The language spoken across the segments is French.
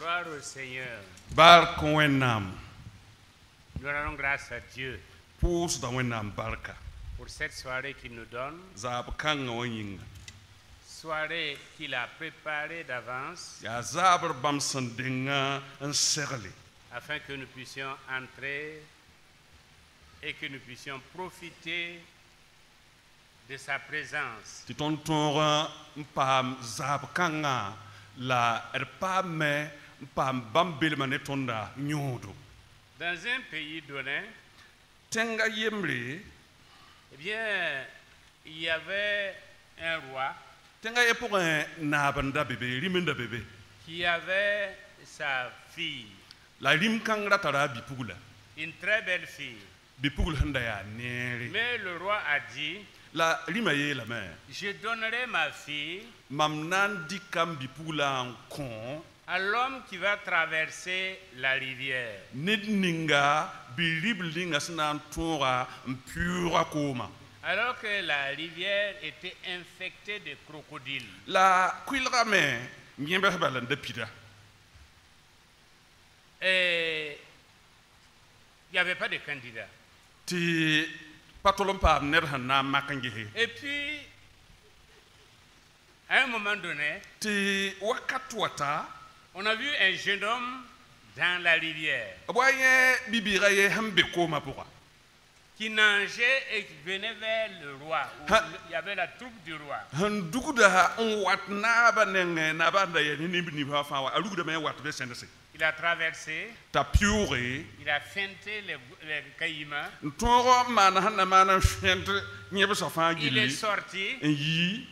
Gloire au Seigneur. Barka wẽnnaam. Nous rendons grâce à Dieu Pʋʋsda wẽnnaam barka. pour cette soirée qu'il nous donne, Zaab kãngã wã yĩnga. soirée qu'il a préparée d'avance Yaa zaabr bãmb sẽn dengã n segle. afin que nous puissions entrer et que nous puissions profiter de sa présence. Tɩ tõnd tõog n paam zaab kãngã la d paame n paam bãmb belmã ne tõnda yõodo. Dans un pays donné, Tẽnga yembre, eh bien, il y avait un roi tẽnga ye pʋgẽ naab n da be be, rim n da be be. qui avait sa fille, La rim kãng ra tara a bipugla. une très belle fille. Bipugl sẽn da yaa neere. Mais le roi a dit, La rima yeelame, je donnerai ma fille mam na n dɩka m bipuglã n kõ à l'homme qui va traverser la rivière. ned ninga bi-ribl ninga sẽn na n tõoga n pʋʋga kooma. Alors que la rivière était infectée de crocodiles. La kuilgame yẽbs bala n da pida. Et il n'y avait pas de candidat. Tɩ pa tol n paam ned sẽn na n mak n gese. Et puis, à un moment donné, Tɩ wakat wata on a vu un jeune homme dans la rivière b wa yẽ bibiigã ye sẽn be koomã pʋga. qui nageait et qui venait vers le roi. Où Ha. il y avait la troupe du roi. Sẽn dugda n wat naabã nengẽ naabã sẽn da yaa ne neb-nibã fãa wa a rugdame n wat be sẽndse. Il a traversé, T'a pʋʋge il a feinté les caïmans, n tõog n maan sẽn na maan n fẽnd yẽbsã fãa il est gilli sorti. n yii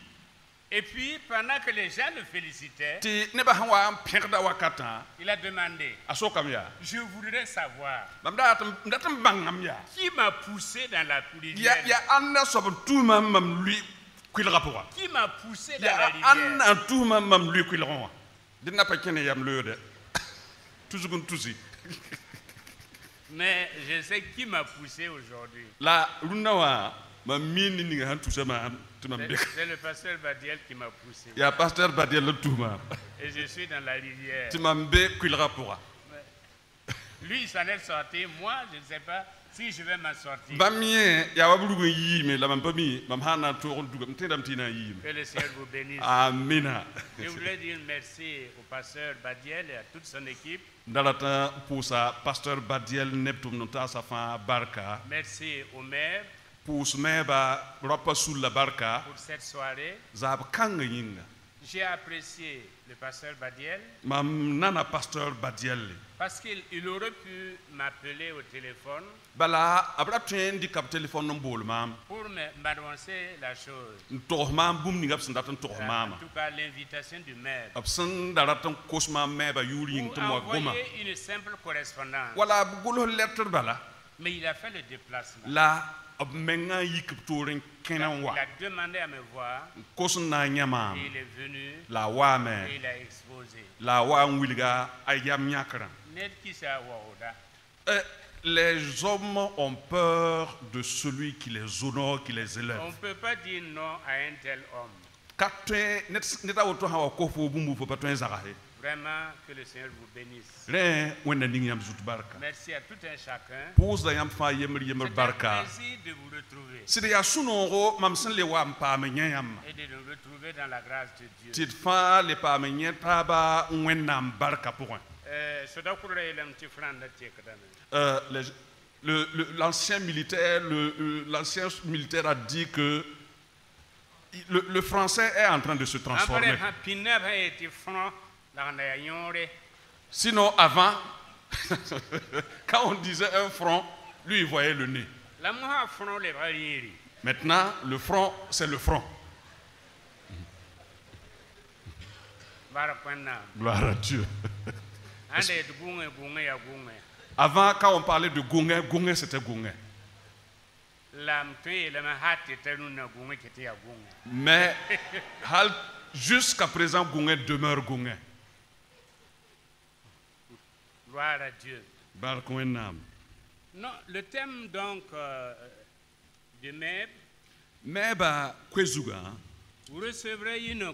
Et puis, pendant que les gens le félicitaient, tɩ nebã sẽn wa n pẽgda wakatã il a demandé, a sokame yaa je voudrais savoir mam dat n bãngame yaa qui m'a poussé dans la rivière. yaa ãnda soab n tʋʋma n mam lʋɩ kuilgã pʋga Qui m'a poussé dans la yaa rivière. ãnda n tʋʋma n mam lʋɩ kuilgẽ wã dɩ na pa kẽne yam loode tusg n tusi Mais je sais qui m'a poussé aujourd'hui. la rũnnã wã mam miin ne ninga sẽn tusa maam tɩ mam bek C'est le pasteur Badiel qui m'a poussé. yaa pasteur badiel n tʋʋ maam Et je suis dans la rivière. tɩ mam be kuilgã pʋga Lui, il s'en est sorti. Moi, je ne sais pas si je vais m'en sortir. bãmb yẽ yaa wa b rug n yiime la mam pa mi mam sã n na n toog n duga m tẽedame tɩ y na n yiime. Que le Seigneur vous bénisse. Amina. Je voudrais dire merci au pasteur Badiel et à toute son équipe. Dalata pʋʋsa pasteur badiel neb tʋm n taasa fãa barka Merci au maire pʋʋs meeba raopa sulla barka pour cette soirée. zaab kãngã yĩnga J'ai apprécié le pasteur Badiel mam nana pasteur badielle parce qu'il aurait pu m'appeler au téléphone bala b ra tõe n dɩka b telefon n bool maam pour m'annoncer la chose. n togs maam bũmb ninga b sẽn dat n togs En maama tout cas, l'invitation du maire. b sẽn da rat n kos maam meeba yʋʋr yĩng Ou tɩ m wa goma envoyer une simple correspondance. wala b gʋls letr bala Mais il a fait le déplacement. la b mengã n yik b toor n kẽna n wa Il a demandé à me voir kos n na n yã maam et il est venu la a et waame il a exposé. la a wa n wilga a yam yãkrã. Net qui s'est waouda. Les hommes ont peur de celui qui les honore, qui les élève. On ne peut pas dire non à un tel homme. Ka tõe ned a woto sã wa kos fo bũmbu fo pa tõe n zagse Vraiment, que le Seigneur vous bénisse. rẽ wẽnna ning yãmb zut barka Merci à tout un chacun. pʋʋsda yãmb fãa yembr C'est un barka plaisir de vous retrouver sɩd yaa sũ-noogo mam sẽn le wa n paam yẽ yãmba et de nous retrouver dans la grâce de Dieu. tɩ d fãa le paam yẽ taaba wẽnnaam barka pʋgẽ. Sodakura est un petit frère de Tchekadane. L'ancien militaire, l'ancien militaire a dit que le français est en train de se transformer. Sinon, avant, quand on disait un front, lui, il voyait le nez. Maintenant, le front, c'est le front. Gloire à Dieu. Avant, quand on parlait de Gungé, Gungé, c'était Gungé. Mais jusqu'à présent, Gungé demeure Gungé. Gloire à Dieu. Non, le thème donc de Meb, Meba Kwezuga, vous recevrez une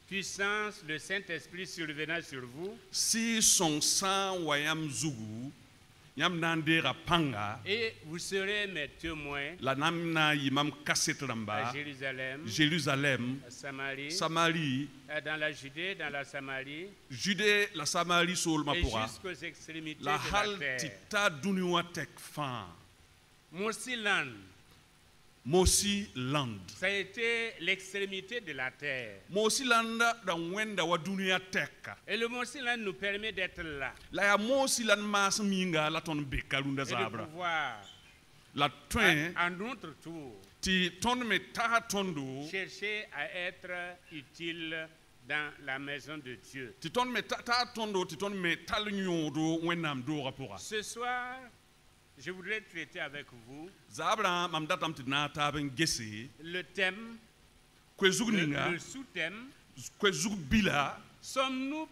puissance, le Saint-Esprit survenant sur vous, si son sang wayam zugu yam nandera panga et vous serez mes témoins la namna yimam kasetramba à Jérusalem, Jérusalem, à Samarie, Samarie, dans la Judée, dans la Samarie, Judée, la Samarie sur le et Mapura, jusqu'aux extrémités la de la hal terre. tita duniwatek fan, Mosiland, Mosi land. ça a été l'extrémité de la terre. Mosi land da wenda wa duniyatek. Et le Mosiland nous permet d'être là La ya Mosi land mas minga la ton bekalunda et de zabra. pouvoir, La train à notre tour, ti ton me ta tondo. chercher à être utile dans la maison de Dieu. Ti ton me ta tondo ti ton me tal nyodo wenam do rapora. Ce soir, je voudrais traiter avec vous Zabra mam datam ti na ta ben gesi. le thème, Kwe zugninga, le sous-thème. kwe zugbila. Sommes-nous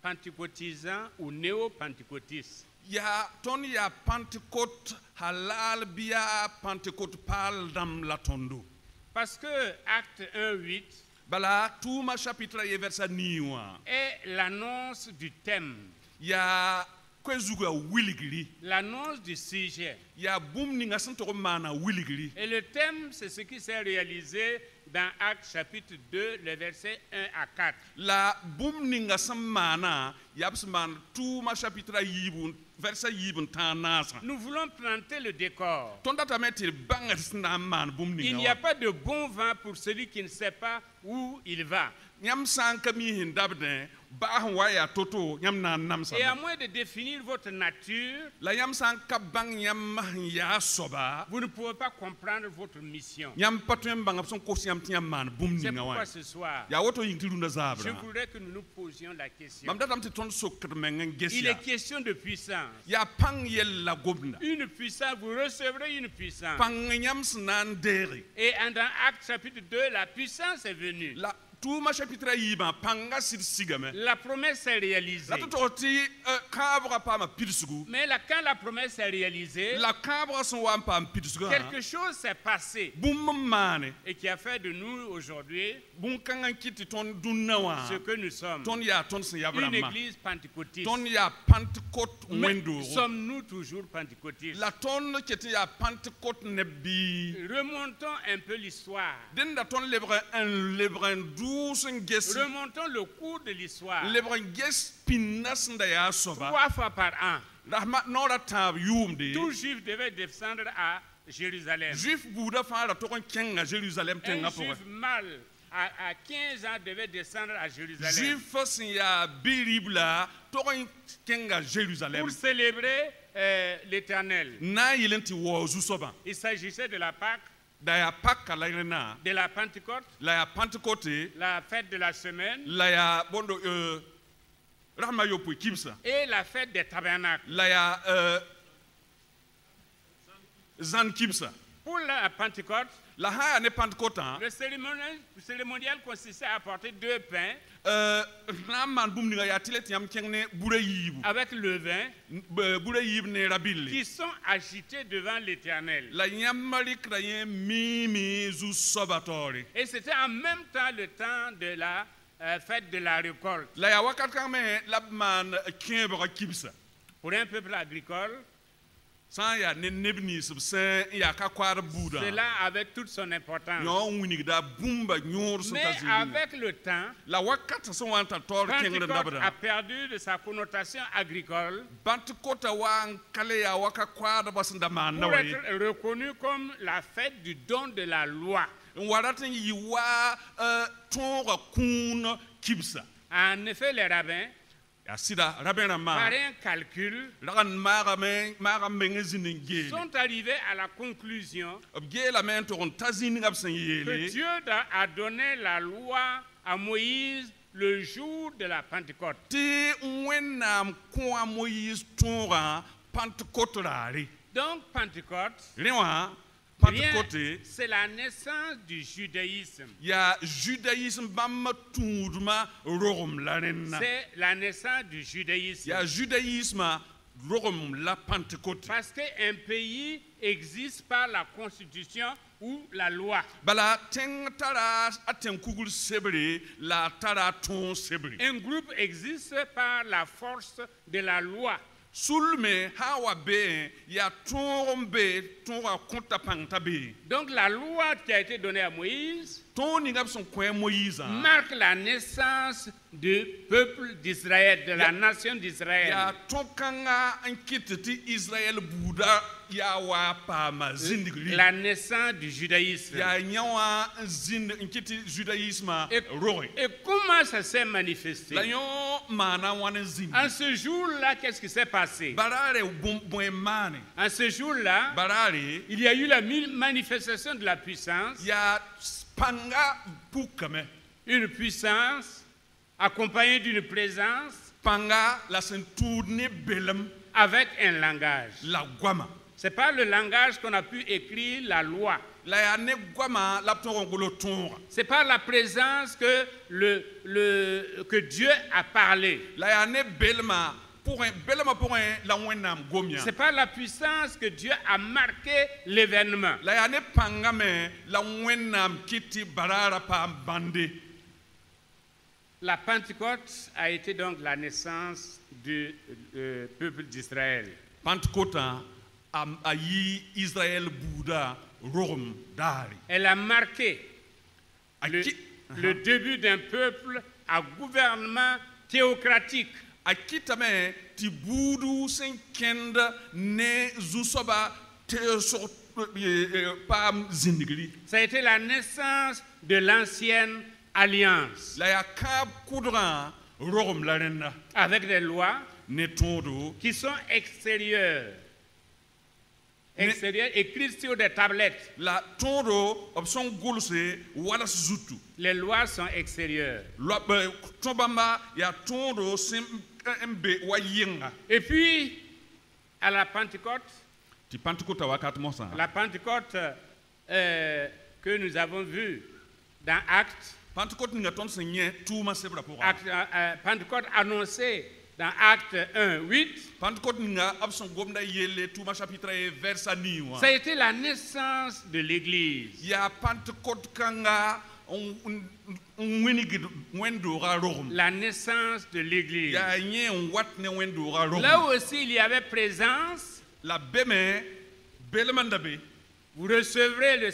pentecôtisants ou néo-pentecôtistes? Ya ton ya Pentecôte halal biya Pentecôte pal dam la tondo. Parce que Acte 1:8 Bala tuma chapitre ye versa niwa. est l'annonce du thème, Ya kwezuga wiligli. l'annonce du sujet. Ya bum ni ngasanto mana wiligli. Et le thème, c'est ce qui s'est réalisé dans Acte chapitre 2, les versets 1 à 4. La bum ni ngasamana yabsman tuma chapitre yibun versa yibun tanasa. Nous voulons planter le décor. Tonda tametir bangat na man bum ni. Il n'y a pas de bon vent pour celui qui ne sait pas où il va. Nyam sanka mi hindabde ba waya toto nyam na namsa. Et à moins de définir votre nature, La yam sanka bang nyam ya soba. vous ne pouvez pas comprendre votre mission. Nyam patwem bang son kosi yam tiam man bum ni C'est ngawa. pourquoi ce soir, Ya woto yintilunda je zabra. voudrais que nous nous posions la question. Mam datam ti ton sokr mengen Il gesia. est question de puissance. Ya pang yel la gobna. Une puissance, vous recevrez une puissance. Pang nyam snan deri. Et dans Acte chapitre 2, la puissance est venue. La tuma chapitre yiba panga sir sigame. La promesse est réalisée. La toti kabra pa ma pirsugu. Mais quand la promesse est réalisée, La kabra son wa pa pirsugu. quelque chose s'est passé Bum mane. et qui a fait de nous aujourd'hui Bum kangan kiti ton dunnawa. ce que nous sommes. Ton ya ton sin Une yabrama. église pentecôtiste. Ton ya Pentecôte Mais wendo. sommes-nous toujours pentecôtistes? La ton kiti ya Pentecôte nebi. Remontons un peu l'histoire. Den da ton lebren douce ges. Remontons le cours de l'histoire. Lebren ges pinnas nda ya soba. 3 fois par an, Rahmat nora tab yumde. tout juif devait descendre à Jérusalem. Juif bouda fara to kon kenga Jérusalem Un tenga pour. juif mâle à 15 ans devait descendre à Jérusalem Juif sin ya bilibla to kon kenga Jérusalem. pour célébrer l'Éternel. Na yelenti wozu soba. Il s'agissait de la Pâque, Da ya Pâques la irena. de la Pentecôte, La ya Pentecôte. la fête de la semaine La ya bondo Rahma yopu kibsa. et la fête des tabernacles. La ya Zan kibsa. Pour la Pentecôte, La haya ne Pentecôte. le cérémonial consistait à apporter 2 pains Na man bum ni ya tilet yam kengne bure yibu. avec le vin Bure yib ne rabili. qui sont agités devant l'Éternel. La yamali krayen mimi zu sobatori. Et c'était en même temps le temps de la fête de la récolte. La ya wakat kame labman kembra kibsa. Pour un peuple agricole, San ya ne nebni subsen ya ka kwar buda. cela avait toute son importance. Nyon winig da bumba nyor so Mais tazini. avec le temps, La wakat so wanta tor kengre Pentecôte a nabra. perdu de sa connotation agricole Bantkota wan kale ya waka kwar basnda man pour nawai. être reconnue comme la fête du don de la loi. Waratin yiwa tonga kun kibsa. En effet, les rabbins, Ya sida rabena ma. par un calcul, Lagan mara mengezini ngeli. sont arrivés à la conclusion Obgela men to tazini ngabsen que yele. Dieu a donné la loi à Moïse le jour de la Pentecôte. Ti wenam kwa Moïse tonga Pentecôte rari. Donc, Pentecôte, Rewa rien, Pentecôte c'est la naissance du judaïsme. ya judaïsme bam tudma rogum lanena. C'est la naissance du judaïsme. Ya judaïsme rogum la Pentecôte. Parce qu'un pays existe par la constitution ou la loi. Bala teng tara aten kugul sebre la tara ton sebre. Un groupe existe par la force de la loi. Sulme hawa be ya tombe tonga konta panta be. Donc la loi qui a été donnée à Moïse Toni ngab son kwen Moïse marque la naissance du peuple d'Israël, de la nation d'Israël. ya tonkanga ankititi Israël Bouddha ya wa pa ma zindigli. La naissance du judaïsme. Ya nyawa zind nkiti judaïsme roy. Et comment ça s'est manifesté? La yo mana wana zind. En ce jour-là, qu'est-ce qui s'est passé? Barare bon mane. En ce jour-là, Barare il y a eu la manifestation de la puissance. ya panga pukame. Une puissance accompagnée d'une présence Panga la sentourne belem avec un langage. la guama. Ce n'est pas le langage qu'on a pu écrire la loi. La ya ne guama la tongolo tonga. C'est par la présence que, que Dieu a parlé. La ya ne belma pour un la wenam gomia. C'est par la puissance que Dieu a marqué l'événement. La ya ne pangame la wenam kiti barara pa bande. La Pentecôte a été donc la naissance du peuple d'Israël. Pentecôte a yi Israël Bouddha Rome dari. Elle a marqué Aki le début d'un peuple à gouvernement théocratique. akitame ti budu sen kenda ne zusoba te so pam zindigri. Ça a été la naissance de l'ancienne alliance La ya kab kudran Rome la renda avec des lois ne todo qui sont extérieures. Extérieures, écrites sur des tablettes. la todo option gulse wala zutu. Les lois sont extérieures. Lo tobamba ya todo sem mbe wa yenga. Et puis, à la Pentecôte, Ti Pentecôte wakat mosa. la Pentecôte que nous avons vue dans Actes, Pentecôte nga ton senye tuma sebra pour. Pentecôte annoncée dans Actes 1, 8, Pentecôte nga abson gomda yele tuma chapitre versa niwa. ça a été la naissance de l'Église. Ya Pentecôte kanga on winigi wendo ga Rome. La naissance de l'Église. Ya nye on wat ne wendo ga Rome. Là aussi, il y avait présence. La beme belmandabe. Vous recevrez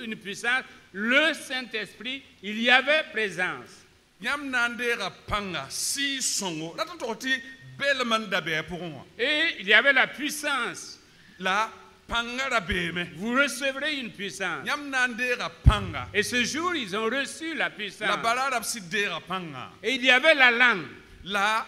une puissance, le Saint-Esprit, il y avait présence. Yam nandera panga si songo. La toti belmandabe pour moi. Et il y avait la puissance. La panga la beme. Vous recevrez une puissance. Yam nandera panga. Et ce jour, ils ont reçu la La puissance. balada sidera panga. Et il y avait la langue. La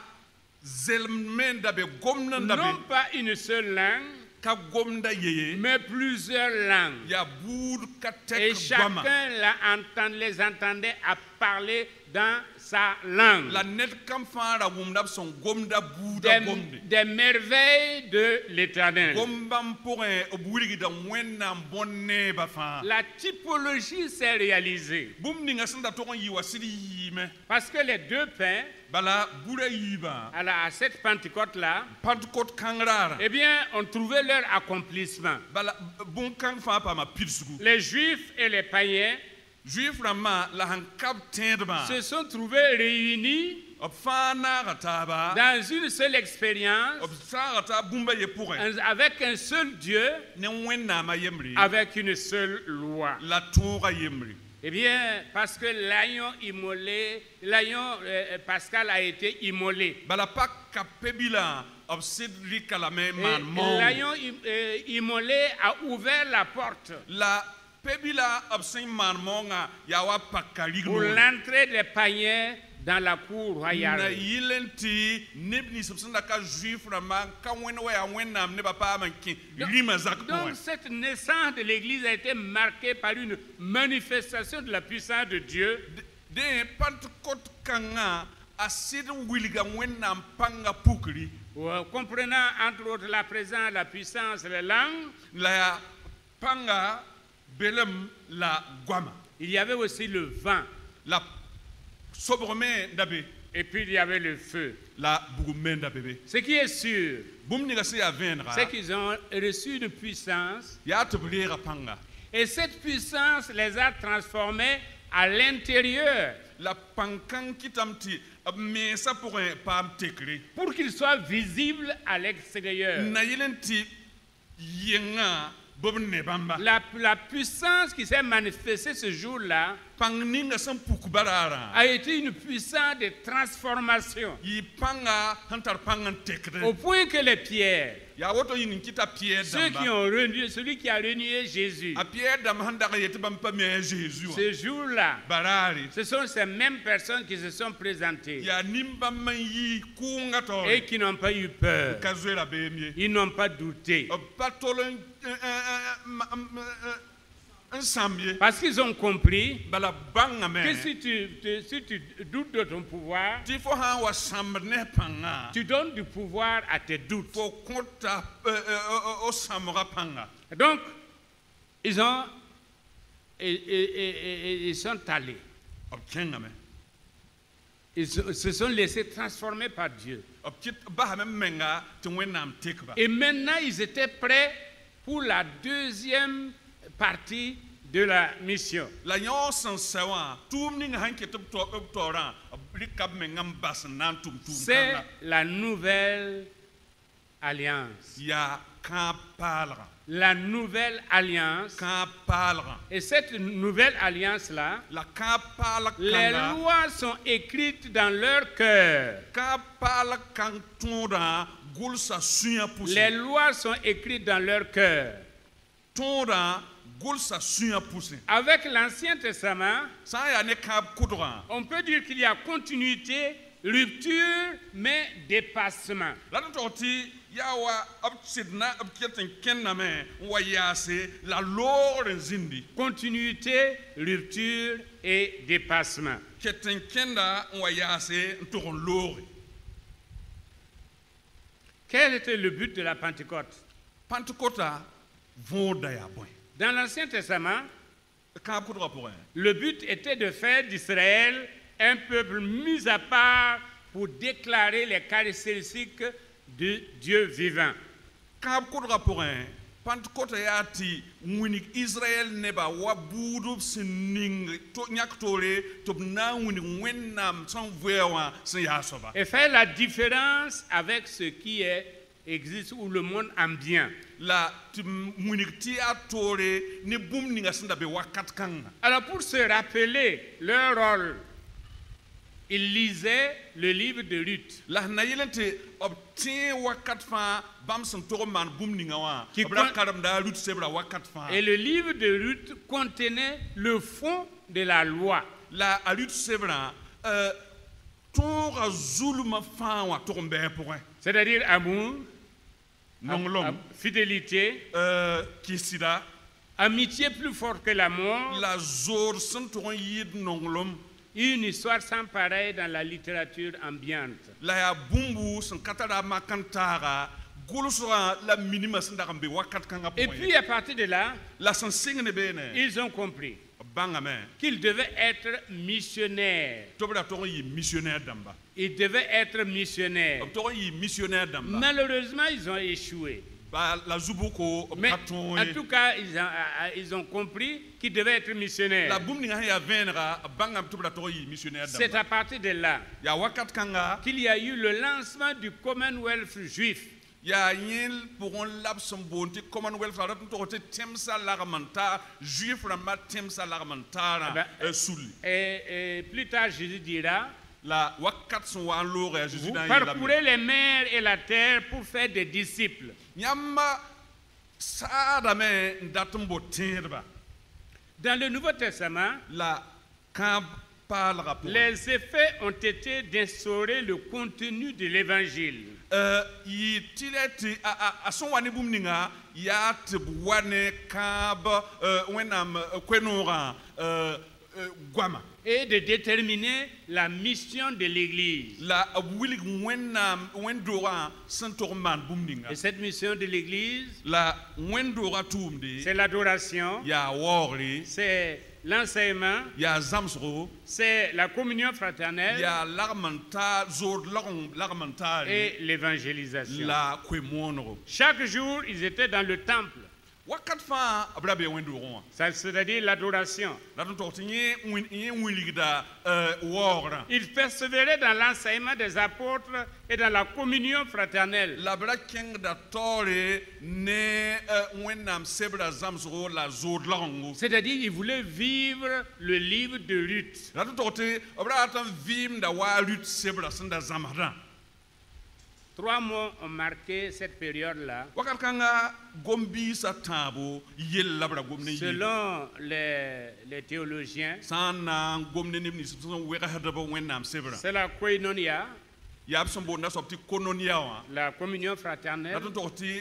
zelmendabe gomnandabe. Non pas une seule langue, Ka gomda yeye. mais plusieurs langues. Ya boud Et katek chacun gama. les entendait à parler dans sa langue. La net kam fara wumdab son gomda bouda gomde. Des merveilles de l'Éternel. Gombam pour un obwirigi da wenna bonne ba fa. La typologie s'est réalisée. Bum ninga sanda to yi wasiri yime. Parce que les deux pains, Bala bura yiba. à cette Pentecôte-là, Pentecôte kangrara. eh bien, on trouvait leur accomplissement. Bala bon kang fa pa ma pilsugu. Les Juifs et les païens Juif rama la hankab tendba. se sont trouvés réunis Obfana rataba. dans une seule expérience, Obsarata bumba ye pour un. avec un seul Dieu, Ne wenna ma yemri. avec une seule loi. La tora yemri. Eh bien, parce que l'agneau immolé, l'agneau pascal a été immolé. Bala pa kapebila obsidri kalame Et man mon. l'agneau immolé a ouvert la porte La pebila obsin man monga yawa pour pakarigno. l'entrée des païens dans la cour Na royale. yilenti nebni subsanda ka juif rama ka wenwa ya wenam ne papa manki lima zak Donc cette naissance de l'Église a été marquée par une manifestation de la puissance de Dieu. de Pentecôte kanga asid wilga wenam panga pukri Comprenant entre autres la présence, la puissance, les langues, la panga belem la guama il y avait aussi le vent la sobreme dabe et puis il y avait le feu. la bugumen dabe. Ce qui est sûr, Bum ni gasi ya venra c'est qu'ils ont reçu une puissance ya tebulera panga Et cette puissance les a transformés à l'intérieur La pankan kitamti mesa pour un pam tekre. pour qu'ils soient visibles à l'extérieur. Na yelenti yenga bob ne bamba. La puissance qui s'est manifestée ce jour-là Pangninga san pukubarara. a été une puissance de transformation. Yi panga hantar pangan tekre. Au point que les pierres, Ya woto yin kita Pierre damba. celui qui a renié Jésus, A Pierre dam handaka yete bampa me Jésus. ce jour-là, Barari. ce sont ces mêmes personnes qui se sont présentées Ya nimba man yi kunga to. et qui n'ont pas eu peur. Kazuela bemie. Ils n'ont pas douté. Patolon un samye. Parce qu'ils ont compris Bala banga que me. si tu doutes de ton pouvoir, Ti fo han wa samne panga. tu donnes du pouvoir à tes doutes. Fo konta o samra panga. Donc, ils sont allés. Obkenga me. Ils se sont laissés transformer par Dieu. Obkit ba me menga ti wenam tekba. Et maintenant, ils étaient prêts pour la deuxième partie de la mission. La nyon san sawa tum ning hanke tup toran likab mengam bas nan tum C'est kanga. la nouvelle alliance. Ya kan palra. La nouvelle alliance. Kan palra. Et cette nouvelle alliance-là, La kan pala les kanga. lois sont écrites dans leur cœur. Kan pala kan tonda gulsa suya pousse. Les lois sont écrites dans leur cœur. Tonda gulsa suya pousse. Avec l'Ancien Testament, Sa ya ne kab kudra. on peut dire qu'il y a continuité, rupture, mais dépassement. La torti yawa absidna abketen kenna me wayase la lore zindi. Continuité, rupture et dépassement. Keten kenda wayase ntoron lore. Quel était le but de la Pentecôte? Pentecôta vonda ya boy. Dans l'Ancien Testament, Kab kudra pour un. le but était de faire d'Israël un peuple mis à part pour déclarer les caractéristiques de Dieu vivant. Kab kudra pour un. Pentecôte yati munik Israël neba wabudu sining to nyaktore to na munik wennam sans voyawa sans yasoba. Et faire la différence avec ce qui existe ou le monde ambiant. La munik ti atore ne bum ninga sanda be wakat kanga. Alors pour se rappeler leur rôle, ils lisaient le livre de Ruth. La na yelente obtien wakat fa bam san to man bum ninga wa. Qui Abra con- karam da lut sebra wakat fa. Et le livre de Ruth contenait le fond de la loi. La alut sebra tora zuluma fa wa to mbe pour un. C'est-à-dire amour, Non l'homme fidélité, qui sida amitié plus forte que la mort, la zor san to yid non l'homme une histoire sans pareille dans la littérature ambiante. la ya bumbu san katara makantara gulsura la minima san da kambe wakat kanga Et pour puis à partir de là, la san singne bene ils ont compris banga me qu'ils devaient être missionnaires. to bra to yi missionnaire damba Ils devaient être missionnaires. to yi missionnaire damba Malheureusement, ils ont échoué. ba la zubuko Mais katon en tout cas, ils ont compris qu'ils devaient être la missionnaires. bum ninga ya venra banga to bra to yi missionnaire C'est damba à partir de là ya wakat kanga qu'il y a eu le lancement du Commonwealth juif. ya yel pour un laps bonti commonwealth la to te temsa l'armanta juif rama temsa l'armanta sulli Et plus tard, Jésus dira, la wakat son wa lore Jésus vous dans parcourez les mers et la terre pour faire des disciples. nyamba sada me ndatumbo tirba Dans le Nouveau Testament, la camp parlera pour les effets ont été d'instaurer le contenu de l'évangile. yi tileti a son wani bumninga ya tibwane kab wenam kwenora gwama Et de déterminer la mission de l'Église. la wilig wenam wendora santorman bumninga Et cette mission de l'Église, la wendora tumdi c'est l'adoration, ya wori c'est l'enseignement, ya zamsro c'est la communion fraternelle ya larmanta zor larmanta et l'évangélisation. la kwemonro Chaque jour, ils étaient dans le temple. wakat fa abra be wendu ron Ça, c'est-à-dire l'adoration. la ton torti nye wiligda wora Il persévérait dans l'enseignement des apôtres et dans la communion fraternelle. la bra keng da tore ne wenam sebra zamsro la zod langu C'est-à-dire il voulait vivre le livre de Ruth. la ton torti abra atan vim da wa lut sebra sanda zamada 3 mois ont marqué cette période-là. wakat kanga gombi sa tabo yel la bra gomne Selon les théologiens, sana gomne ne ni so wega hada ba wenam sebra c'est la koinonia, yab sombo na sopti kononia wa la communion fraternelle, la ton torti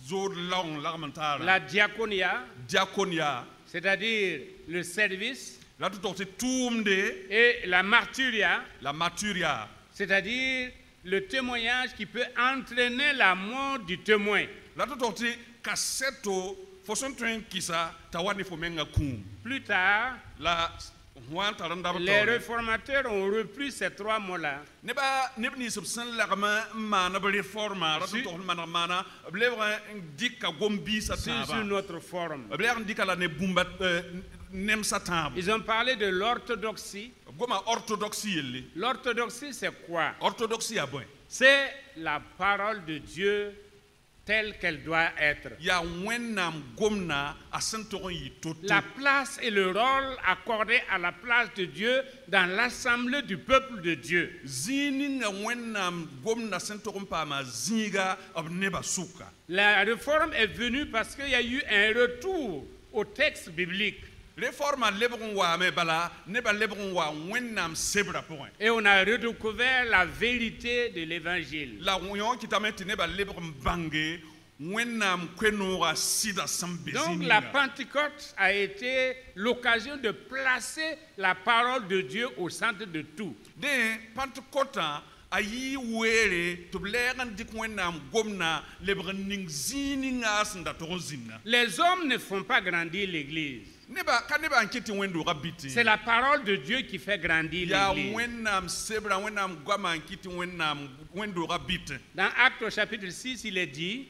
zod lang la mantara la diaconia, diaconia c'est-à-dire le service, la ton torti tumde et la martyria, la maturia c'est-à-dire le témoignage qui peut entraîner la mort du témoin. la ton torti kaseto foson tren kisa tawani fo menga kum Plus tard, la huan taranda les réformateurs ont repris ces 3 mots-là. neba nebni subsan la ma na ba reforma la ton torti mana blevra dikka gombi sa Sur taba notre forum. blevra dikka la ne bumba nem sa taba Ils ont parlé de l'orthodoxie. goma orthodoxie yelli L'orthodoxie, c'est quoi? orthodoxie ya boy C'est la parole de Dieu telle qu'elle doit être. ya wennam gomna asantoron yi toto La place et le rôle accordés à la place de Dieu dans l'assemblée du peuple de Dieu. zini nga wennam gomna santoron pa ma zinga ab neba suka La réforme est venue parce qu'il y a eu un retour au texte biblique. réforme lebron wa me bala neba lebron wa wennam sebra point Et on a redécouvert la vérité de l'évangile. la yon kitameti neba lebron bange wennam kwenora sida sambe Donc zini la Pentecôte a été l'occasion de placer la parole de Dieu au centre de tout. de pantkota ayi were to blegan dik wennam gomna lebron ning zini nga sanda to zinna Les hommes ne font pas grandir l'Église. neba kaneba ankiti wendo rabiti C'est la parole de Dieu qui fait grandir ya l'Église. wennam sebra wennam gwama ankiti wennam wendo rabiti Dans Actes au chapitre 6, il est dit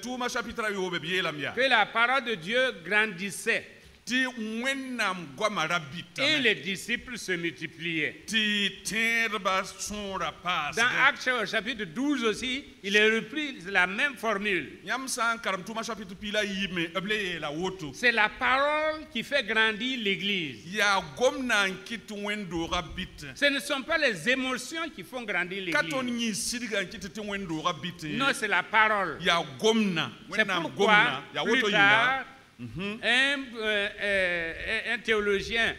Tuma chapitre yobe bielamya que la parole de Dieu grandissait ti wennam gwama rabita et les disciples se multipliaient. ti terba sonra pas Dans Actes au chapitre 12 aussi, il est repris la même formule. yam san karam tuma chapitre pila yime able la woto C'est la parole qui fait grandir l'Église. ya gomna ankiti wendo rabiti Ce ne sont pas les émotions qui font grandir katon l'Église. ni sidiga ankiti ti wendo rabiti Non, c'est la parole. ya gomna C'est wennam pourquoi, gomna ya plus woto tard, yinga un théologien,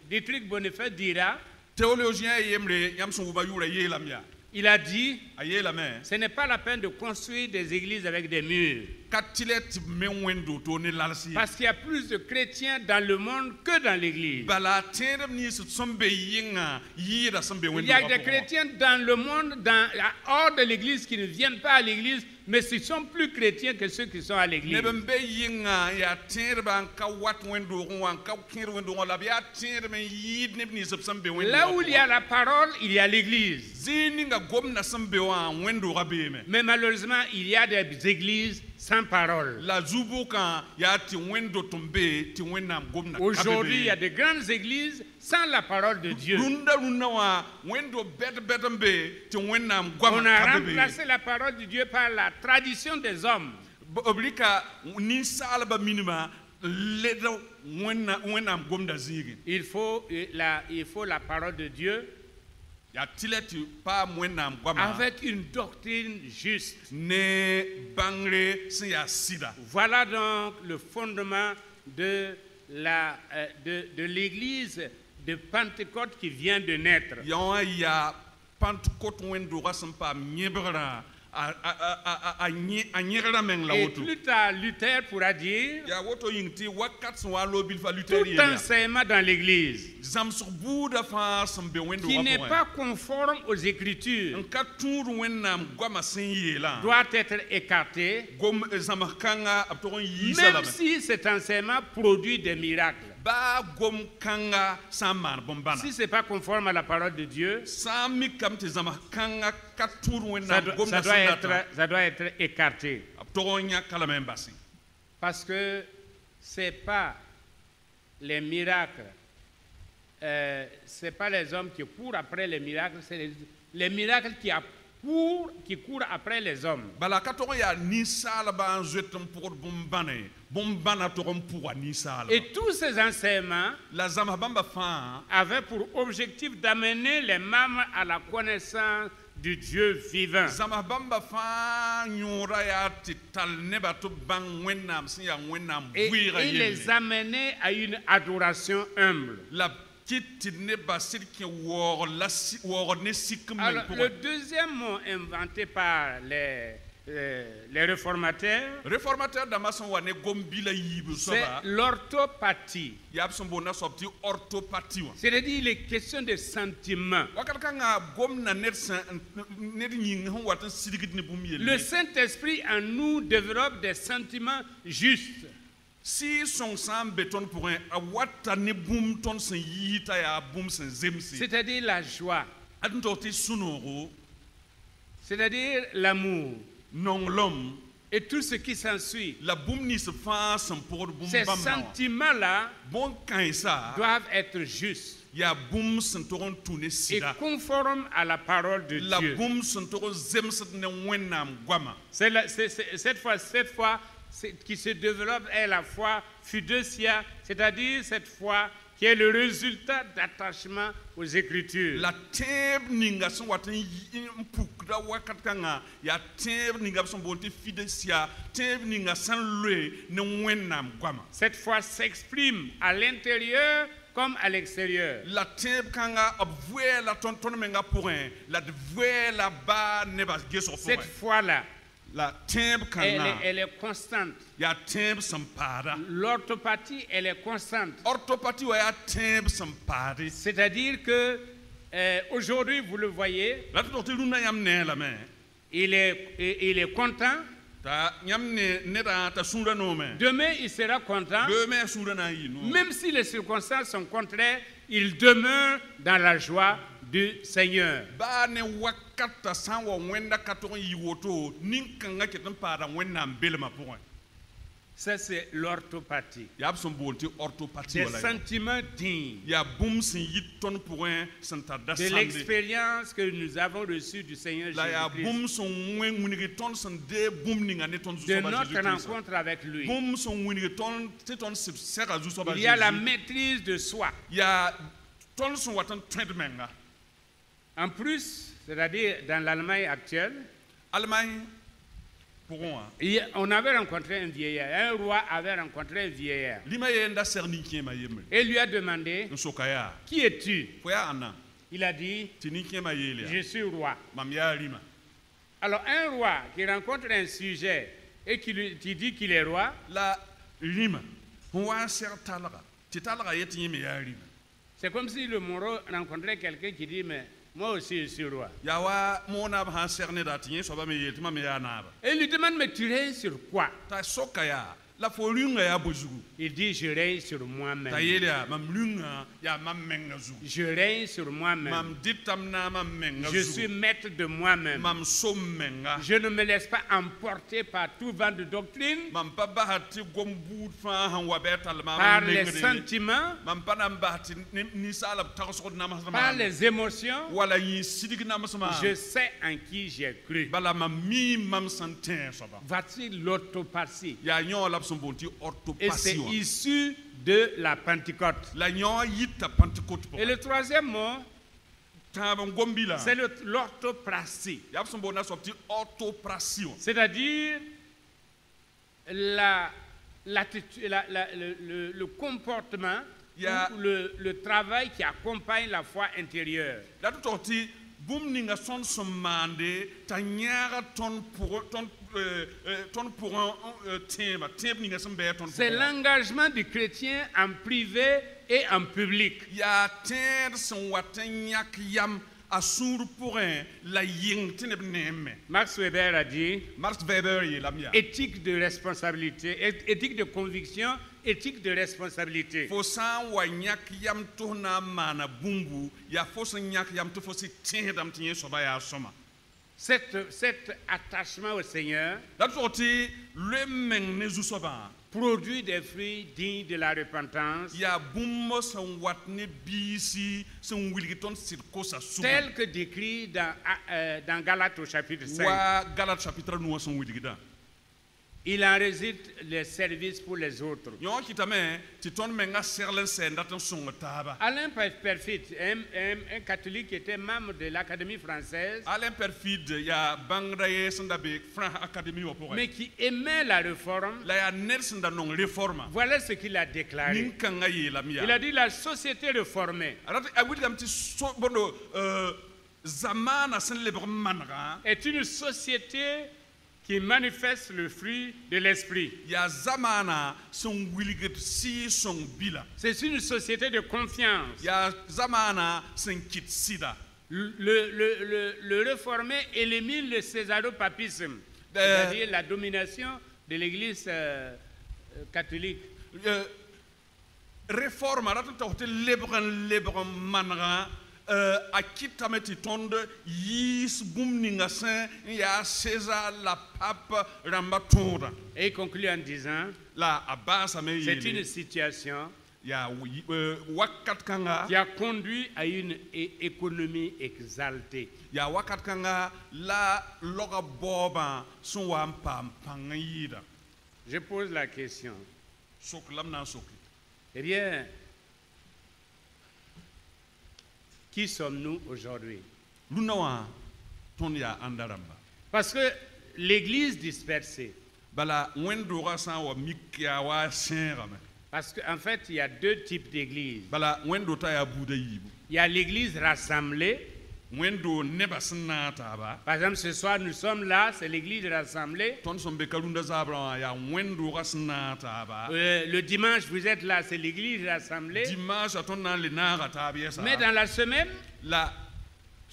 Dietrich Bonhoeffer, dira, théologien yemre yam son ba yura yelamya il a dit, ayelame ce n'est pas la peine de construire des églises avec des murs. katilet men wendo to ne lalsi Parce qu'il y a plus de chrétiens dans le monde que dans l'église. bala terem ni su sombe yinga yira sombe wendo Il y a des chrétiens dans le monde, hors de l'église, qui ne viennent pas à l'église, mais ils sont plus chrétiens que ceux qui sont à l'église. nebembe yinga ya terba ka wat wendo wan ka kir wendo la ya terem yid nebni su sombe wendo Là où il y a la parole, il y a l'église. zini nga gomna sombe wa wendo rabeme Mais malheureusement, il y a des églises sans parole. la zubu kan ya ti wendo tombe ti wennam gomna Aujourd'hui, il y a de grandes églises sans la parole de Dieu. runda runda wa wendo betambe ti wennam On gwama a kabebe remplacé la parole de Dieu par la tradition des hommes. oblika ni salba minima ledo wennam gomda zigi Il faut la parole de Dieu ya tileti pa wennam gwama avec une doctrine juste. ne bangre sin ya sida Voilà donc le fondement de l'église de Pentecôte qui vient de naître. yawa ya Pentecôte wendo rasampa nyebra a nyera men la Et woto plus tard, Luther pourra dire ya woto yingti wakat so wa lobil fa tout lutheria enseignement dans l'église zam sur buda fa sambe wendo qui n'est wa pas conforme aux Écritures nka turu wennam gwama sin yela doit être écarté, gom zamakanga abtoron yisa même si cet enseignement produit des miracles. ba gom kanga saman bombana Si ce n'est pas conforme à la parole de Dieu, sami kam te zama kanga katur ça wena doit, gom ça na doit sandata être, ça doit être écarté. togonya kala membasi Parce que ce n'est pas les miracles, ce n'est pas les hommes qui courent après les miracles, c'est les miracles qui courent après les hommes. bala ka togo ya ni sala ba zetum pour bombana togo pour ni sala Et tous ces enseignements la zama bamba fa avaient pour objectif d'amener les membres à la connaissance du Dieu vivant. zama bamba fa nyora ya tital ne ba to bang wenam sin ya wenam Et buira il les amenait à une adoration humble. la petite ne ba sirki wor la wor ne sikum Alors, pour le deuxième mot inventé par les réformateurs, réformateur damason wa ne gombila yibu c'est soba l'orthopathie. yabson bona sorti orthopathie wa C'est-à-dire, il est question de sentiments. wakal kanga gomna net net nying hon watan sidigit ne bum Le Saint-Esprit en nous développe des sentiments justes. si son sang béton pour un awata ne bum ton sen yita ya bum sen zemsi C'est-à-dire la joie, adun torti sunoro c'est-à-dire l'amour non l'homme et tout ce qui s'ensuit. la bum ni se fa san pour bum Ces bam sentiments-là bon quand ça doivent être justes ya bum sen toron tourner et sida conformes à la parole de la Dieu. bum sen toron zemset ne wenam gwama C'est cette foi qui se développe est la foi fiducia, c'est-à-dire cette foi qui est le résultat d'attachement aux Écritures. la teb ninga son watan pukda wakat kanga ya teb ninga son bonte fidesia teb ninga san lue ne wenam gwama Cette foi s'exprime à l'intérieur comme à l'extérieur. la teb kanga obvue la ton menga pour un la vue la ba ne ba geso pour Cette foi-là, la teb kanga elle est constante. ya teb sampara L'orthopathie, elle est constante. orthopathie wa ya teb sampari C'est-à-dire que aujourd'hui, vous le voyez, la to luna yam ne la me il est content. ta yam ne da ta sura no me Demain, il sera content. de me sura na yi no Même si les circonstances sont contraires, il demeure dans la joie du Seigneur. ba ne wakata san wa wenda katon yi woto nin kanga ketan para wenam belma pour Ça, c'est l'orthopathie. ya son bonte orthopathie Des wala sentiments dignes ya bum sin yiton pour un santa da de sande l'expérience que nous avons reçue du Seigneur la ya Jésus-Christ, bum son wen munigi ton san de bum ninga ne ton de soba notre Jésus rencontre avec lui. bum son munigi ton te ton sera zu soba Il y a la Jésus maîtrise de soi. ya ton son watan treatment En plus, c'est-à-dire dans l'Allemagne actuelle, Allemagne pourront on avait rencontré un vieillard. Un roi avait rencontré un vieillard. lima yenda serni kiema yemel Et lui a demandé, nsokaya qui es-tu? foya ana Il a dit, tini kiema yele je suis roi. mam ya lima Alors un roi qui rencontre un sujet et qui dit qu'il est roi, la lima wa ser talaga ti talaga yeti yeme ya lima c'est comme si le Moro rencontrait quelqu'un qui dit, mais moi aussi je suis roi. ya wa mona ba serne da tinye soba me yeti ma me ya na ba Et il lui demande, mais tu règnes sur quoi? ta sokaya la folunga ya bozugu Il dit, je règne sur moi-même. ta yele ya mam lunga ya mam menga zugu Je règne sur moi-même. mam ditam na mam menga Je suis zugu maître de moi-même. mam som menga Je ne me laisse pas emporter par tout vent de doctrine, mam pa bahati gombu fa han wa betal ma par les sentiments, mam pa nam bahati ni sala taxo na ma par les émotions. wala yi sidig na ma sama Je sais en qui j'ai cru. bala mam mi mam santin soba Voici l'orthopathie. ya nyo la son bonti Et c'est orthopatio issu de la Pentecôte. la nyo yita pentecôte Et le troisième mot, taba gombila c'est l'orthopraxie. ya son bona sorti orthopratio C'est-à-dire le comportement, Yeah. ou le travail qui accompagne la foi intérieure. la torti bum ninga son somande ta nyara ton pour un thème ninga son be ton C'est l'engagement du chrétien en privé et en public. ya ter son watanyak yam a sũur pʋgẽ la yɩng tɩ neb neeme. Max Weber a dit Max Weber yeelame yaa. éthique de responsabilité, éthique de conviction, éthique de responsabilité. Fo sã n wa yãk yam tɩ f na n maana bũmbu yaa fo sẽn yãk yam tɩ fo sɩ tẽesdame tɩ yẽ soaba yaa sõma. Cet attachement au Seigneur La tɩg tɩ loe-meng ne zu-soabã produit des fruits dignes de la repentance, yaa bũmb sẽn wat ne biisi sẽn wilg tõnd sɩd kosa sugã. tel que décrit dans Galates au chapitre 5. Wa Galate chapitre 9 sẽn wilgda. Il en résulte les services pour les autres. Yõ wã kɩtame tɩ tõnd menga segl n sɛɛnda tɩ n sõng taaba. Alain Perfit, un catholique qui était membre de l'Académie française, Alain Perfid yaa bãngda ye sẽn da be France Académie wã pʋgẽ. mais qui aimait la réforme. La yaa ned sẽn da nong réforma. Voilà ce qu'il a déclaré. Nin-kãngã yeelame yaa. Il a dit la société réformée A wilgame tɩ bõndo zamaana sẽn lebg n manegã est une société qui manifeste le fruit de l'esprit. yaa zamaana sẽn wilgd sɩɩ-sõng bila. C'est une société de confiance. Yaa zamaana sẽn kɩt sɩda. Le réformé élimine le césaropapisme, c'est-à-dire la domination de l'Église catholique. Réforma rat n tog tɩ lebg n manegã a kɩtame tɩ tõnd yiis bũmb ninga sẽn n yaa César la pape rãmba tõoda. Et il conclut en disant, La a baasame c'est une yeele situation yaa wakat kãnga qui a conduit à une économie exaltée. yaa wakat kãnga la loga baoobã sẽn wa n paam pãng n yɩɩda. Je pose la question. Sok la m na n soke. Eh bien, qui sommes-nous aujourd'hui? Rũnã wã tõnd yaa ãnda rãmba. Parce que l'Église dispersée, Bala wẽnd-doogã sã n wa mik yaa wa sẽegame. parce qu'en fait, il y a deux types d'églises. Bala wẽnd-do t'a yaa buudã yiibu. Il y a l'Église rassemblée. Wẽnd-do nebã sẽn na n taaba. Par exemple, ce soir, nous sommes là, c'est l'Église rassemblée. Tõnd sẽn be ka rũndã zaabrã wã yaa wẽnd-doogã sẽn na n taaba. Le dimanche, vous êtes là, c'est l'Église rassemblée. Dimanche a tõnd na n le naaga taab yɛsa. Mais dans la semaine, La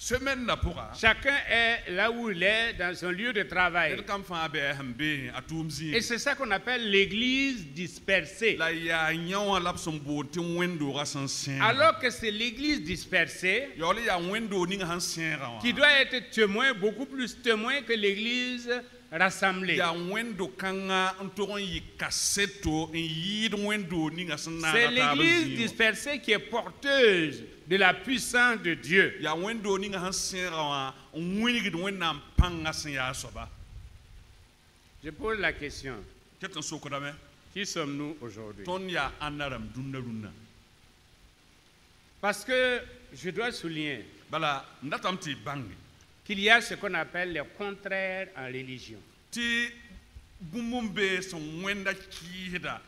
semaine la pʋga chacun est là où il est, dans son lieu de travail. ned kam fãa bɩ sẽn be a tʋʋm Et zĩig. c'est ça qu'on appelle l'Église dispersée. La yaa yã wã la b sẽn boond tɩ wẽnd-doogã sẽn sẽega. Alors que c'est l'Église dispersée Yaool yaa wẽnd-doog ning sẽn sẽega wã. qui doit être témoin, beaucoup plus témoin que l'Église rassemblée. Yaa wẽnd-do kãngã n tog n yɩ kaseto n yɩɩd wẽnd-doog ninga sẽn C'est naaga taab n l'Église zĩig wã. dispersée qui est porteuse de la puissance de Dieu. Yaa wẽnd-doog ninga sẽn sẽega wã n wilgd wẽnnaam pãngã sẽn yaa soaba. Je pose la question, Ket n sokdame qui sommes-nous aujourd'hui? tõnd yaa ãnda rãmb dũnna rũnnã. Parce que je dois souligner Bala n datame tɩ y bãnge qu'il y a ce qu'on appelle les contraires en religion. tɩ bũmb n be sẽn wẽnda kɩɩsda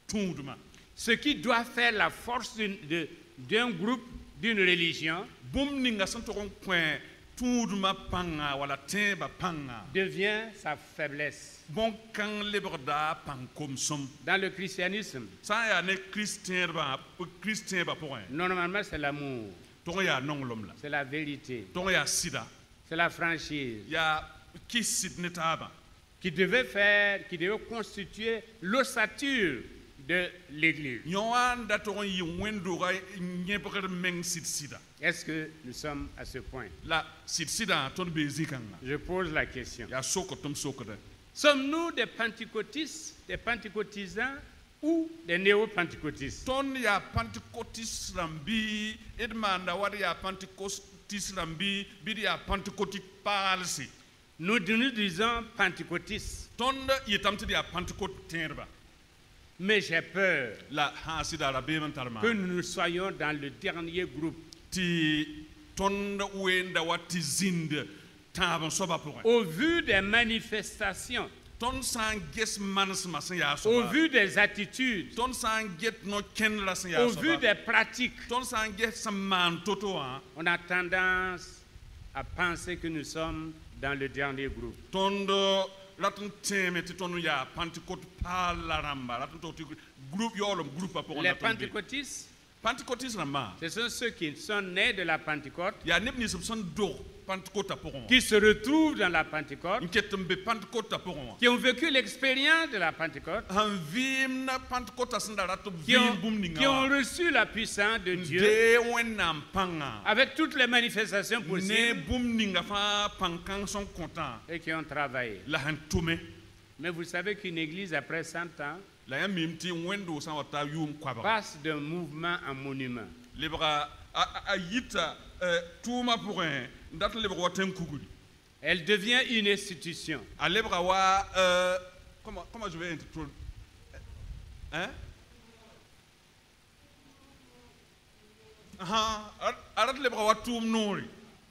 tũudmã. Ce qui doit faire la force d'un groupe, d'une religion, Bũmb ninga sẽn tog n kõ tũudmã pãngã wala tẽebã pãngã. devient sa faiblesse. Bõn-kãng lebgda pãng komsem. Dans le christianisme, Sã n yaa ne kristẽedbã pʋgẽ normalement c'est l'amour, tog n yaa nonglem la. c'est la vérité, Tog n yaa sɩda. c'est la franchise Yaa kɩs sɩd ne taabã. qui devait constituer l'ossature de l'Église. Yõ wã n da tog n yɩ wẽnd-doogã yẽbgd meng sɩd-sɩda. Est-ce que nous sommes à ce point? La sɩd-sɩdã tõnd bee zĩ-kãngã. Je pose la question. Yaa sokd tɩ m sokda. Sommes-nous des pentecôtistes, des pentecôtisants ou des néo-pentecôtistes? Tõnd yaa pentecôtis rãmb bɩ d maanda wa d yaa pentecôtis rãmb bɩ d yaa pentecôtique paalse. Nous disons pentecôtistes, Tõnd yetame tɩ d yaa pentecôte tẽedba. mais j'ai peur La sã sɩda ra beem n tar que maan. nous soyons dans le dernier groupe. Tɩ tõnd weenda wa tɩ zĩnd tãab n soaba pʋgẽ. Au vu des manifestations, Tõnd sã n ges manesmã sẽn yaa au soaba. vu des attitudes, Tõnd sã n get no-kẽndrã sẽn yaa au vu soaba. des pratiques, Tõnd sã n ges sẽn maan to-to wã. on a tendance à penser que nous sommes dans le dernier groupe. Tõnd rat n tẽeme tɩ tõnd yaa pentecôte paala rãmba rat n tog tɩ groupe yaoolem groupã pʋgẽ Les la tõnd be. pentecôtistes Pentecôtisme rama. Ce sont ceux qui sont nés de la Pentecôte, Ya neb ni son do Pentecôte pour qui se retrouvent dans la Pentecôte, Nketembe Pentecôte pour qui ont vécu l'expérience de la Pentecôte, Han vim na Pentecôte sandara to qui ont, vim bum ninga. qui ont reçu la puissance de Dieu De wenam panga. avec toutes les manifestations Ne possibles bum ninga fa pankang sont contents. et qui ont travaillé. La han tume. Mais vous savez qu'une église, après 100 ans, La ya mimti wendo san wata yum kwaba. passe d'un mouvement en monument. Lebra a yita tuma pour un ndat lebra watem kuguli. Elle devient une institution. A lebra wa comment je vais introduire hein? Arat lebra wa tum nori.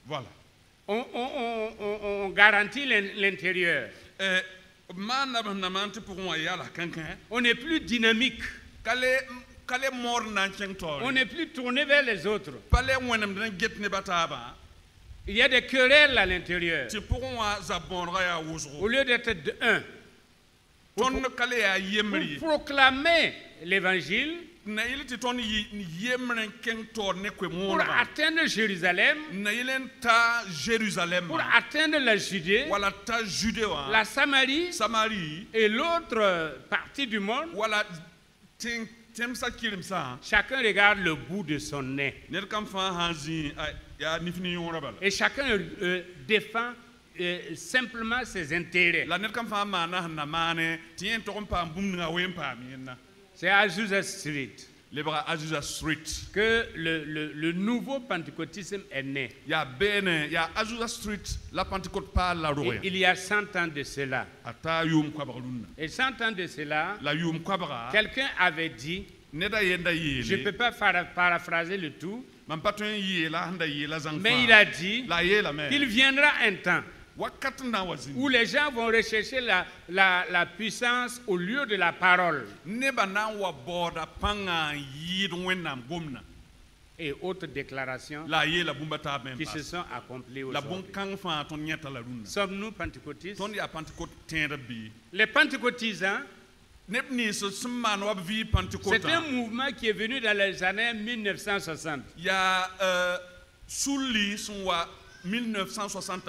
Voilà. On garantit l'intérieur. On n'est plus dynamique. On n'est plus tourné vers les autres. Il y a des querelles à l'intérieur. Au lieu d'être de un, pour proclamer l'évangile, pour atteindre Jérusalem, pour atteindre la Judée, la Samarie et l'autre partie du monde, chacun regarde le bout de son nez. Et chacun défend simplement ses intérêts. C'est à Azusa Street que le nouveau pentecôtisme est né. Et il y a 100 ans de cela. Et 100 ans de cela, quelqu'un avait dit, je ne peux pas paraphraser le tout, mais il a dit qu'il viendra un temps où les gens vont rechercher la puissance au lieu de la parole. Et autres déclarations qui se sont accomplies aujourd'hui. Sommes-nous pentecôtistes? Les pentecôtisants, c'est un mouvement qui est venu dans les années 1960. 1960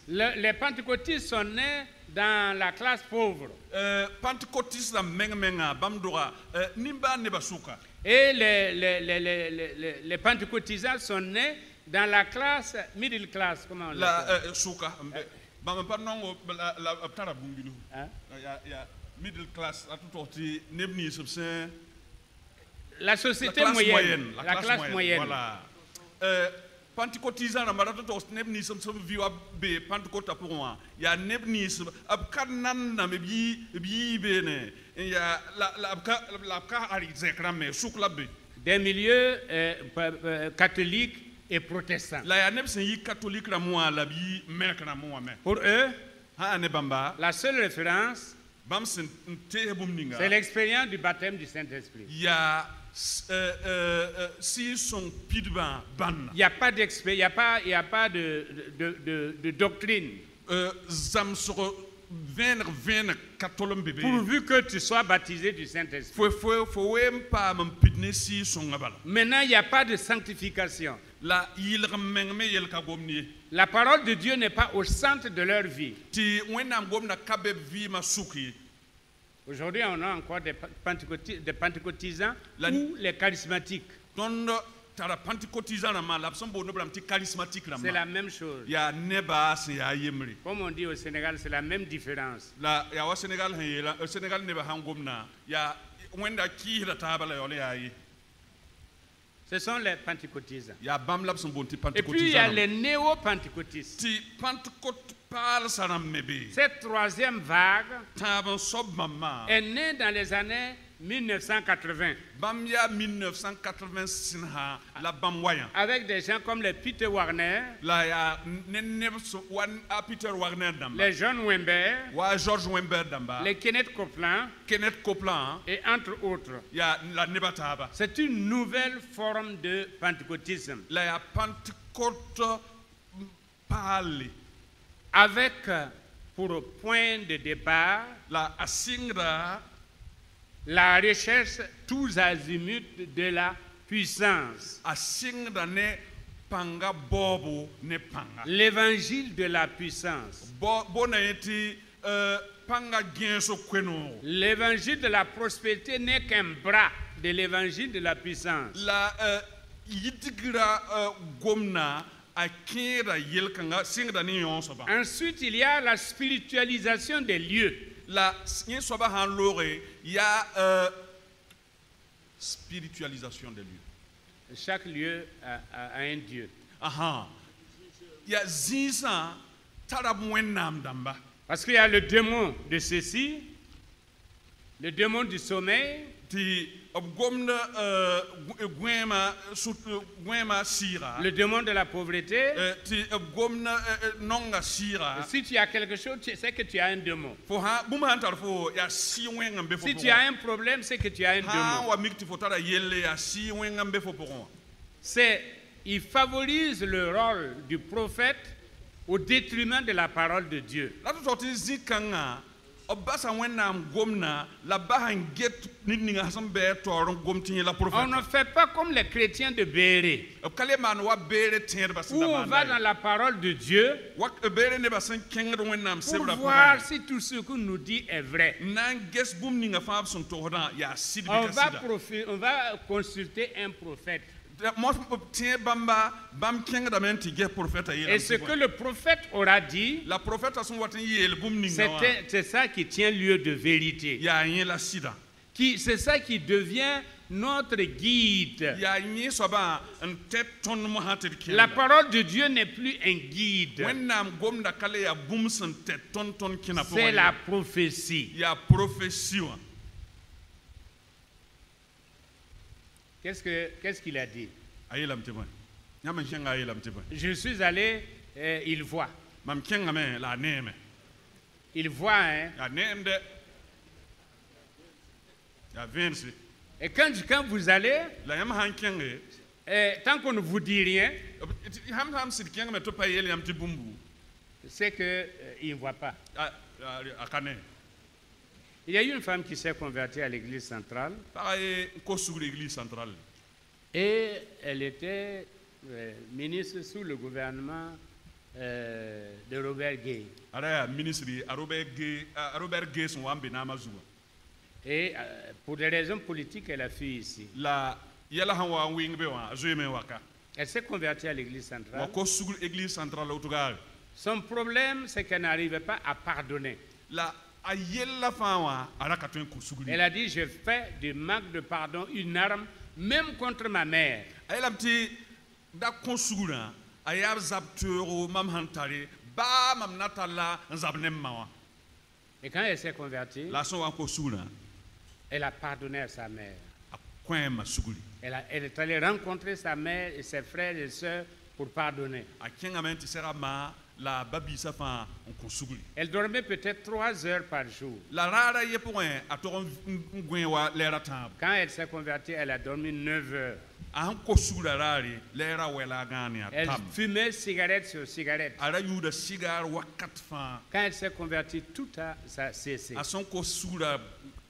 Les pentecôtistes sont nés dans la classe pauvre. Et les pentecôtisants sont nés dans la classe middle class, comment on l'appelle? Middle class, la société moyenne, la classe moyenne. Voilà. Pentecôtisant na marato to nebni som viwa be Pentecôte pour moi ya nebni som ab kanan na me bi bene ya la ka ari zekrame soukla be des milieux catholiques et protestants. La ya neb sen yi catholique la moi la bi merk na moi mais pour eux ha ne bamba la seule référence c'est l'expérience du baptême du Saint-Esprit. Il n'y a pas d'expérience, il n'y a pas de doctrine. Pourvu que tu sois baptisé du Saint-Esprit. Maintenant, il n'y a pas de sanctification. La parole de Dieu n'est pas au centre de leur vie. Aujourd'hui, on a encore des pentecôtisants ou les charismatiques. C'est la même chose. Comme on dit au Sénégal, c'est la même différence. Ce sont les pentecôtisants. Et puis il y a les néo-pentecôtistes. Cette troisième vague est née dans les années 1980. Avec des gens comme les Peter Warner, les John Wimber, les Kenneth Copeland, et entre autres. C'est une nouvelle forme de pentecôtisme. Avec pour point de départ la recherche tous azimuts de la puissance. a sɩngda ne pãnga baoobo ne pãnga L'évangile de la puissance. bo na yẽ tɩ pãnga gẽeso koe-noogo L'évangile de la prospérité n'est qu'un bras de l'évangile de la puissance. la yidgra gomna a kẽeda yel-kãnga sɩngda ne yõosba Ensuite, il y a la spiritualisation des lieux. la yẽ soaba sãn looge yaa spiritualisation des lieux. Chaque lieu a un Dieu. Aha. Ya zĩisã tara b wẽnnaam dãmba Parce qu'il y a le démon de ceci, le démon du sommeil, tɩ b gomd gõeema sɩɩga le démon de la pauvreté. tɩ b gomd nonga sɩɩga Si tu as quelque chose, c'est que tu as un démon. fo bũmb sãn tar fo yaa sɩ wẽng n be fo Si tu as un problème, c'est que tu as un sãn démon. wa mik tɩ fo tara yelle yaa sɩ wẽng n be fo pʋgẽ wã Il favorise le rôle du prophète au détriment de la parole de Dieu. la tɩ tog tɩ zĩ-kãngã b basa wẽnnaam gomna la bas n get ned ninga sẽn bɩ taoor n gom tɩ yẽ la On ne fait pas comme les chrétiens de Bééré, b ka le maan wa beere tẽedbã sẽn où da on va dans maanda la parole de Dieu wa beere nebã sẽn kẽngd wẽnnaam pour sebrã voir si tout ce qu'on nous dit est vrai. n na n ges bũmb ninga fãa b sẽn togsdã yaa sɩd On bɩ va, ka on va consulter un prophète. sɩda mos b tẽ bãmba bãmb kẽngdame n tɩ ges profɛta Et ce que le prophète aura dit, la profɛta sẽn wat n yeel bũmb ninga wã c'est ça qui tient lieu de vérité. yaa yẽ la sɩda C'est ça qui devient notre guide. yaa yẽ soabã n tɛ tõnd mosã tɩ d La kẽnda parole de Dieu n'est plus un guide, wẽnnaam gomda ka le yaa bũmb sẽn tɛ tõnd kẽna c'est la prophétie. yaa profesi wã Qu'est-ce qu'il a dit? a yeelame tɩ bõe yãmb n kẽnga a yeelame tɩ bõe Je suis allé, il voit. mam kẽngame la a neeme Il voit, hein. yaa neem dɛ yaa vẽense Et quand vous allez, la yãmb sãn kẽnge tant qu'on ne vous dit rien, ham sãn sɩd kẽngame tɩ pa yeel yãmb tɩ bũmbu c'est qu'il ne voit pas. a ka ne Il y a eu une femme qui s'est convertie à l'église centrale pagã ye n kos sugr église centrale et elle était ministre sous le gouvernement de Robert Gay. ara yaa ministre a robert gay sẽn wa n be naamã zugã Et pour des raisons politiques, elle a fui ici. la yɛla sẽn wa n wɩng be wã a zoeeme n waka Elle s'est convertie à l'église wa centrale. kos sugr église centrale wʋtgaare Son problème, c'est qu'elle n'arrivait pas à pardonner. la a yella fãa wã a ra ka tõe n kos sugri Elle a dit, je fais du manque de pardon une arme, même contre ma mère. a yeelame tɩ da kõ sugrã a yaa b zab teoogo mam sẽn tare baa mam na talla n zab ne m ma wã Et quand elle s'est convertie, la a sẽn wa n kos sugrã elle a pardonné à sa mère. a kõema sugri Elle est allée rencontrer sa mère et ses frères et sœurs pour pardonner. a kẽngame tɩ sɛga ma la ba-biisã fãa n kõ sugri Elle dormait peut-être 3 heures par jour. la raara ye pʋgẽ a tog n gõe wa lɛɛra tãab Quand elle s'est convertie, elle a dormi 9 heures. a sẽn kos sugrã raare lɛɛra wɛla a gãane a Elle tam fumait cigarette sur cigarette. a ra yuuda sigaar wakat fãa Quand elle s'est convertie, tout a cessé. a sẽn kos sugrã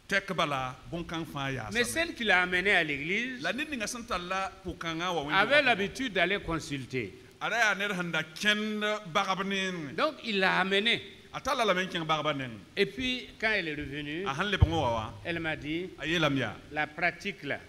tɛk bala bõn-kãng fãa Mais yaasa celle qui l'a amenée à l'église la ned ninga sẽn tar la pʋg-kãngã wa avait l'habitude d'aller consulter. a ra yaa ned sẽn da kẽnd bagb nengẽ Donc il l'a amenée. a talla lame n kẽng bagba nengẽ Et puis quand elle est revenue, a sẽn lebg n wa wã elle m'a dit, a yeelame yaa la pratique là,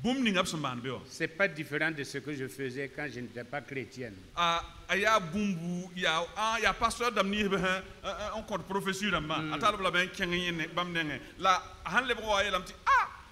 bũmb ninga b sẽn maan be wã c'est pas différent de ce que je faisais quand je n'étais pas chrétienne. a yaa bũmbu yaa pasteur dãmb niisb n kõt profesir rãmbã a tall b lame n kẽng yẽ bãmb nengẽ la a sẽn lebg wa yeelame tɩ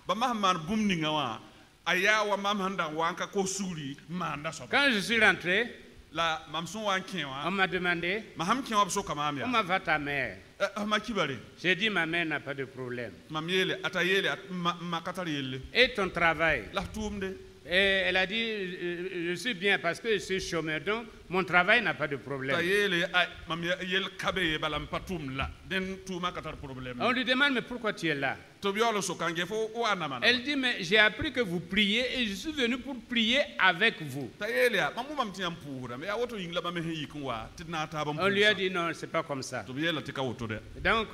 bãmb sẽn maan bũmb ninga wã a yaa wa mam sẽn da wa n ka kos sugri n maanda soaba Quand je suis rentré, la mam sẽn wa n kẽ on wã m'a demandé, ma sãn kẽ wã b soka maam yaa comment va ta mère? ma kibare J'ai dit, ma mère n'a pas de problème. mam yeele a ta yeele ma ka tar yelle Et ton travail? la f tʋʋmde Et elle a dit, je suis bien parce que je suis chômeur. Donc, mon travail n'a pas de ta problème. yele ay mam yel kabe balam patum la den tuma katar problème On lui demande, mais pourquoi tu es là? to biolo so kange fo o anama Elle dit, mais j'ai appris que vous priez et je suis venu pour prier avec vous. ta yele ya mamu mam tiam pura me ya woto yingla ba me yi kunwa tidna ta bam On lui a dit, non, c'est pas comme ça. to biela tika woto de Donc,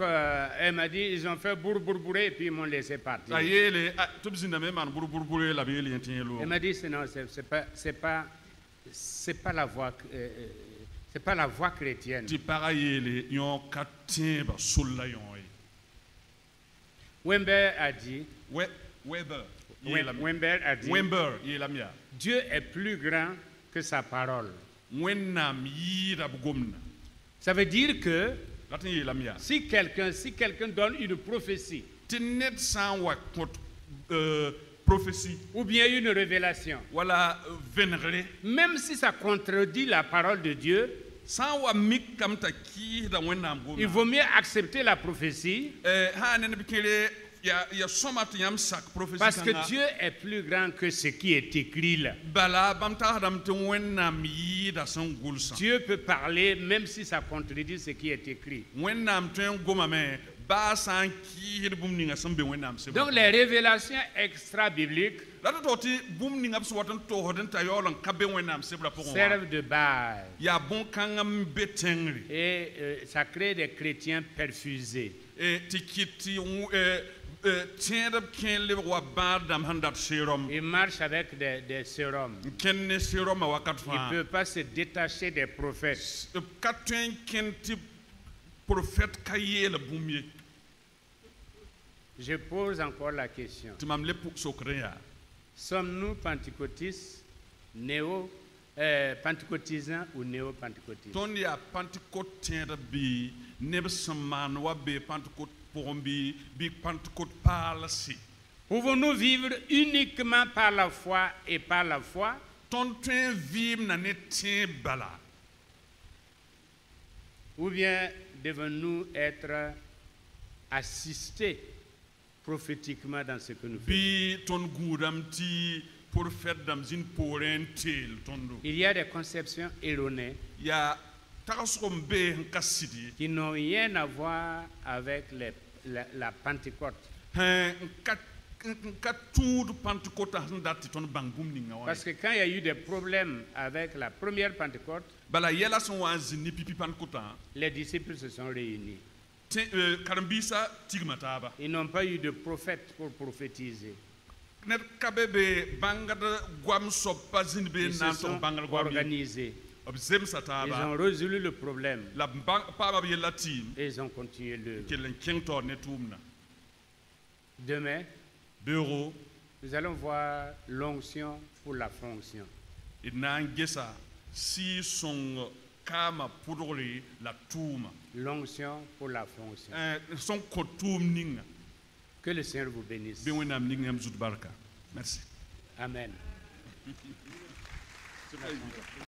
elle m'a dit, ils ont fait bourbourbouré et puis ils m'ont laissé partir. ta yele to bizinda me man burbure la bieli yentien Elle m'a dit, non, c'est pas la voie, c'est pas la voie chrétienne. ti para yele yon katin ba sulla yon Wember a dit, Weber Wember a dit, Wember yela mia Dieu est plus grand que sa parole. wennam yira bugomna Ça veut dire que latin yela mia si quelqu'un donne une prophétie tinet san wa kot prophétie ou bien une révélation, wala venre même si ça contredit la parole de Dieu, san wa mik kam ta ki da wennam il gomna vaut mieux accepter la prophétie ha nen bikele ya somat yam sak prophétie parce que kanga. Dieu est plus grand que ce qui est écrit là. Bala bam ta adam te wennam yida san gulsa Dieu peut parler même si ça contredit ce qui est écrit. wennam ten goma me ba san ki hir bum ninga sambe wennam se Donc les révélations extra-bibliques la to ti bum ninga so watan to hoden ta yolon kabe wennam se bla pokon servent de base ya bon kangam betengri et ça crée des chrétiens perfusés. tikiti tiendab ken le wa badam handat serum Ils marchent avec des sérums. ken ne serum wakat Ils ne fa peuvent pas se détacher des prophètes. katwen ken ti prophète kayel bumye Je pose encore la question. timam le sokreya Sommes-nous pentecôtistes, pentecôtisants ou néo-pentecôtistes? ton ya pentecôte tiendab bi neb saman wa be pentecôte porombi bi pentecôte palasi Pouvons-nous vivre uniquement par la foi et par la foi? ton twen vim na ne tien bala Ou bien devons-nous être assistés prophétiquement dans ce que nous faisons? bi ton gudam ti prophète dam zin porentel tondo Il y a des conceptions erronées ya takasrom be kasidi qui n'ont rien à voir avec la Pentecôte. ka tuudu pentecôte dati ton bangum ninga wa Parce que quand il y a eu des problèmes avec la première Pentecôte, bala yela son wa zini pipi pentecôte les disciples se sont réunis. karambisa tigmataba Ils n'ont pas eu de prophète pour prophétiser. net kabebe bangada gwam soppa zin be Ils se nan sont ton bangal gwam organisés. obzem Ils sataba ont résolu le problème la pa ba yela tim et ils ont continué l'œuvre. kelen kengtor netumna Demain, bureau nous allons voir l'onction pour la fonction. inan gesa si son kama pudori la tuma L'onction pour la fonction. son kotum ninga Que le Seigneur vous bénisse. be wenam ningam zut barka merci Amen.